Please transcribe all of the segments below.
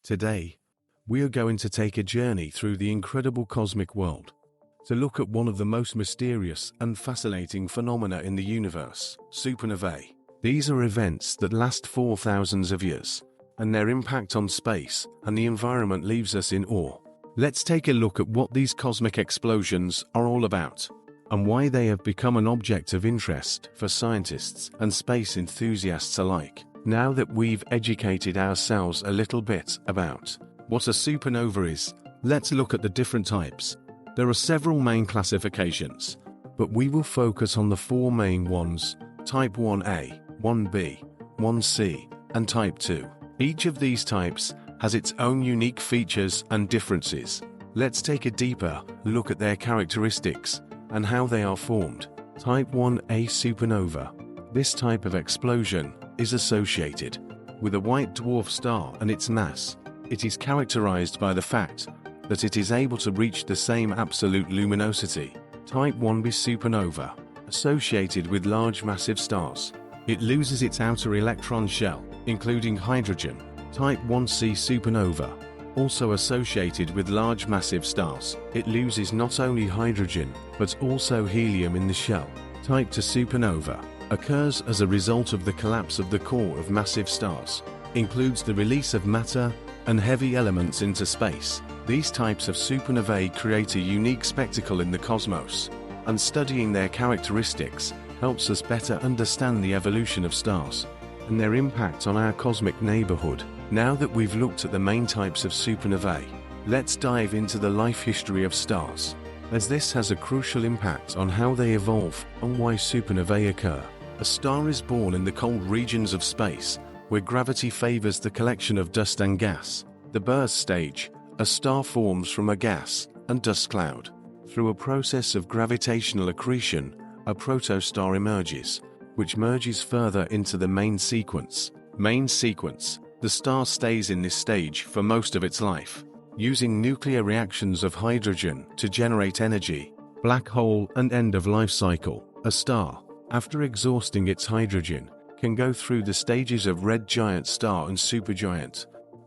Today, we are going to take a journey through the incredible cosmic world to look at one of the most mysterious and fascinating phenomena in the universe, supernovae. These are events that last for thousands of years, and their impact on space and the environment leaves us in awe. Let's take a look at what these cosmic explosions are all about, and why they have become an object of interest for scientists and space enthusiasts alike. Now that we've educated ourselves a little bit about what a supernova is, let's look at the different types. There are several main classifications, but we will focus on the four main ones: Type 1A, 1B, 1C, and Type 2. Each of these types has its own unique features and differences. Let's take a deeper look at their characteristics and how they are formed. Type 1A supernova. This type of explosion is associated with a white dwarf star and its mass. It is characterized by the fact that it is able to reach the same absolute luminosity. Type 1B supernova. Associated with large massive stars. It loses its outer electron shell, including hydrogen. Type 1C supernova. Also associated with large massive stars. It loses not only hydrogen, but also helium in the shell. Type 2 supernova. Occurs as a result of the collapse of the core of massive stars. Includes the release of matter and heavy elements into space. These types of supernovae create a unique spectacle in the cosmos, and studying their characteristics helps us better understand the evolution of stars and their impact on our cosmic neighborhood. Now that we've looked at the main types of supernovae, let's dive into the life history of stars, as this has a crucial impact on how they evolve and why supernovae occur. A star is born in the cold regions of space, where gravity favors the collection of dust and gas. The birth stage: a star forms from a gas and dust cloud. Through a process of gravitational accretion, a protostar emerges, which merges further into the main sequence. Main sequence: the star stays in this stage for most of its life, using nuclear reactions of hydrogen to generate energy. Black hole and end of life cycle: a star, after exhausting its hydrogen, can go through the stages of red giant star and supergiant.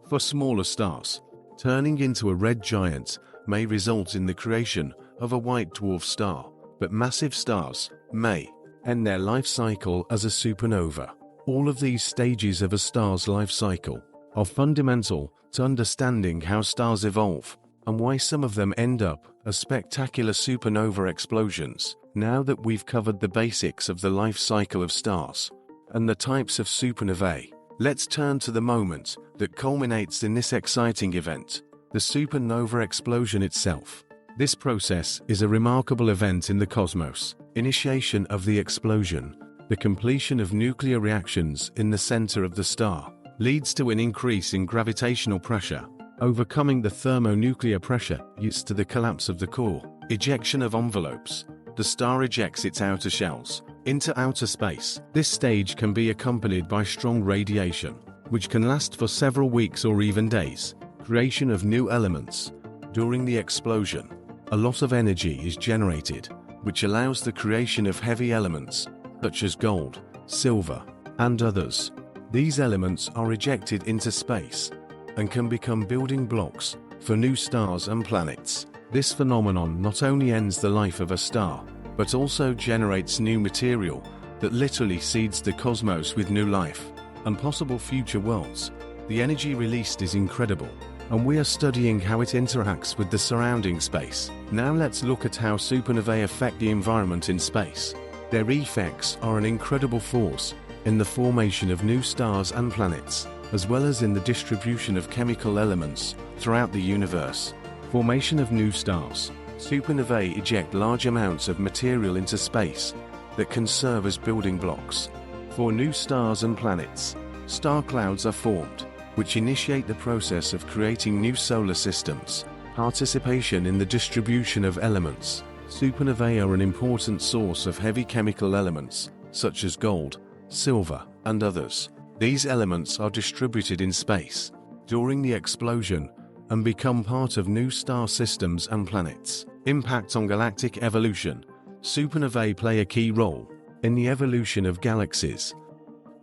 For smaller stars, turning into a red giant may result in the creation of a white dwarf star, but massive stars may end their life cycle as a supernova. All of these stages of a star's life cycle are fundamental to understanding how stars evolve and why some of them end up as spectacular supernova explosions. Now that we've covered the basics of the life cycle of stars and the types of supernovae, let's turn to the moment that culminates in this exciting event: the supernova explosion itself. This process is a remarkable event in the cosmos. Initiation of the explosion: the completion of nuclear reactions in the center of the star, leads to an increase in gravitational pressure. Overcoming the thermonuclear pressure leads to the collapse of the core. Ejection of envelopes: the star ejects its outer shells into outer space. This stage can be accompanied by strong radiation, which can last for several weeks or even days. Creation of new elements: during the explosion, a lot of energy is generated, which allows the creation of heavy elements, such as gold, silver, and others. These elements are ejected into space and can become building blocks for new stars and planets. This phenomenon not only ends the life of a star, but also generates new material that literally seeds the cosmos with new life and possible future worlds. The energy released is incredible, and we are studying how it interacts with the surrounding space. Now let's look at how supernovae affect the environment in space. Their effects are an incredible force in the formation of new stars and planets, as well as in the distribution of chemical elements throughout the universe. Formation of new stars: supernovae eject large amounts of material into space that can serve as building blocks for new stars and planets. Star clouds are formed, which initiate the process of creating new solar systems. Participation in the distribution of elements: supernovae are an important source of heavy chemical elements, such as gold, silver, and others. These elements are distributed in space during the explosion and become part of new star systems and planets. Impact on galactic evolution: supernovae play a key role in the evolution of galaxies.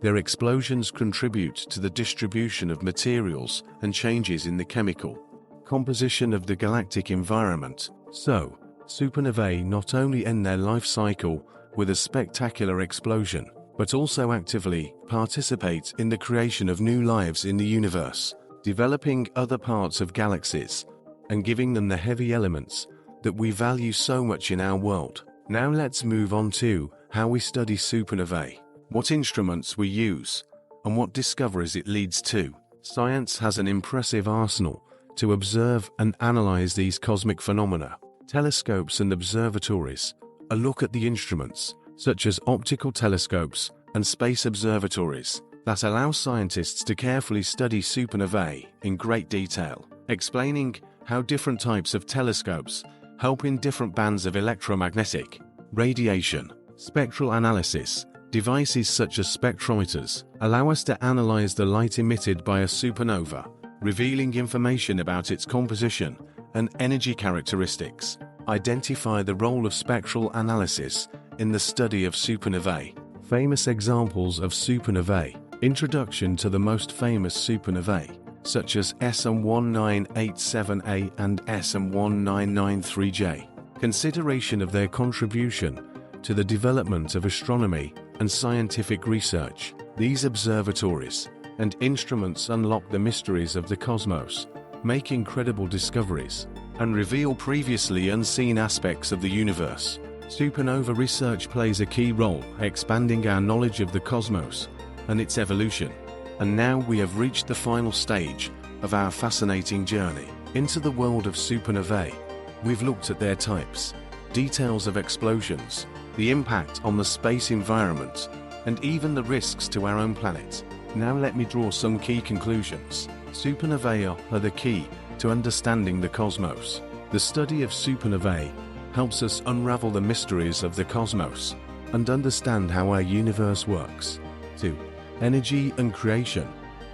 Their explosions contribute to the distribution of materials and changes in the chemical composition of the galactic environment. So, supernovae not only end their life cycle with a spectacular explosion, but also actively participate in the creation of new lives in the universe, developing other parts of galaxies, and giving them the heavy elements that we value so much in our world. Now let's move on to how we study supernovae, what instruments we use, and what discoveries it leads to. Science has an impressive arsenal to observe and analyze these cosmic phenomena. Telescopes and observatories. A look at the instruments, such as optical telescopes and space observatories, that allow scientists to carefully study supernovae in great detail, explaining how different types of telescopes help in different bands of electromagnetic radiation. Spectral analysis. Devices such as spectrometers allow us to analyze the light emitted by a supernova, revealing information about its composition and energy characteristics. Identify the role of spectral analysis in the study of supernovae. Famous examples of supernovae. Introduction to the most famous supernovae, such as SM1987A and SM1993J. Consideration of their contribution to the development of astronomy and scientific research. These observatories and instruments unlock the mysteries of the cosmos, make incredible discoveries, and reveal previously unseen aspects of the universe. Supernova research plays a key role expanding our knowledge of the cosmos and its evolution. And now we have reached the final stage of our fascinating journey into the world of supernovae. We've looked at their types, details of explosions, the impact on the space environment, and even the risks to our own planet. Now let me draw some key conclusions. Supernovae are the key to understanding the cosmos. The study of supernovae helps us unravel the mysteries of the cosmos and understand how our universe works. 2. Energy and creation.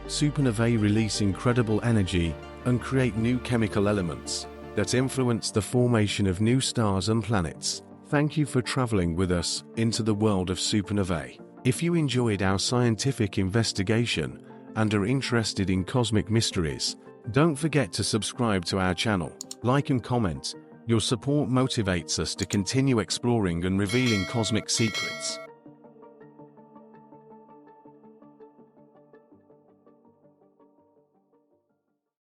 Supernovae release incredible energy and create new chemical elements that influence the formation of new stars and planets. Thank you for traveling with us into the world of supernovae. If you enjoyed our scientific investigation and are interested in cosmic mysteries, don't forget to subscribe to our channel, like and comment. Your support motivates us to continue exploring and revealing cosmic secrets.